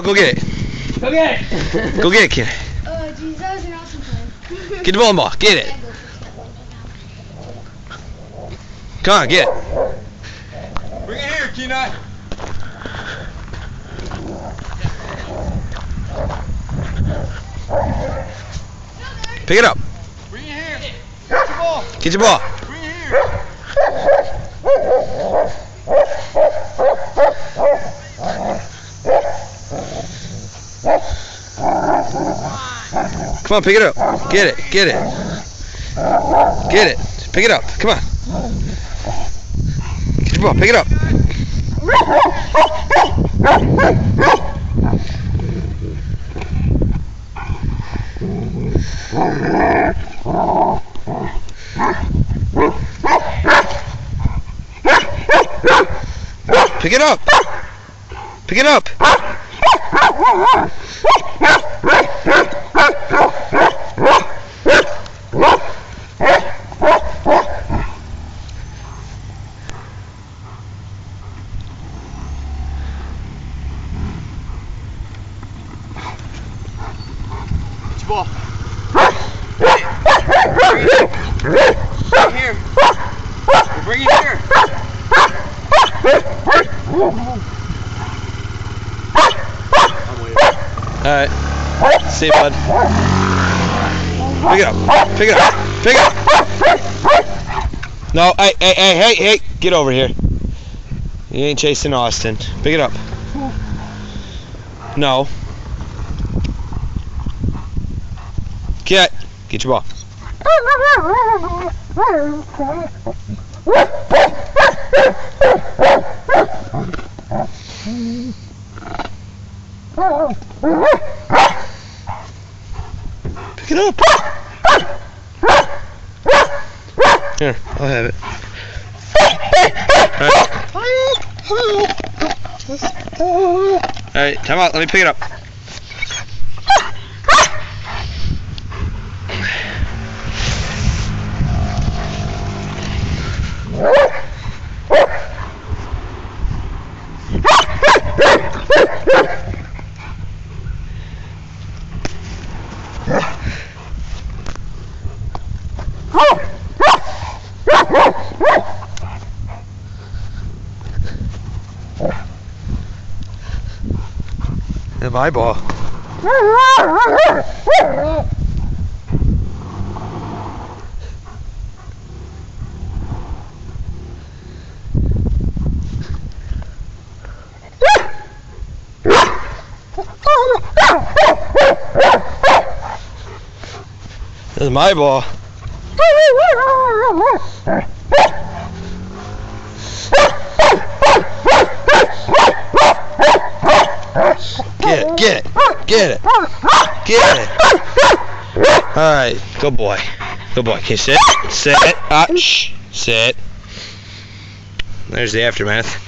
Go get it. Go get it. Go get it, kid. Geez, that was an awesome plan. Get the bowling ball. Get it. Come on, get it. Bring it here, Keenan. Pick it up. Bring it here. Get your ball. Get your ball. Bring it here. Come on, pick it up. Get it. Get it. Get it. Pick it up. Come on. Get your ball. Pick it up. Pick it up. Pick it up. Get your ball. Bring it here. Bring it here. Alright. See you, bud. Pick it up. Pick it up. Pick it up. No, hey. Get over here. You ain't chasing Austin. Pick it up. No. Get your ball. Pick it up. Here, I'll have it. Alright, time out. Let me pick it up. The my ball. This is my ball. Get it. Alright, good boy. Good boy. Can you sit? Sit. Shh. Sit. There's the aftermath.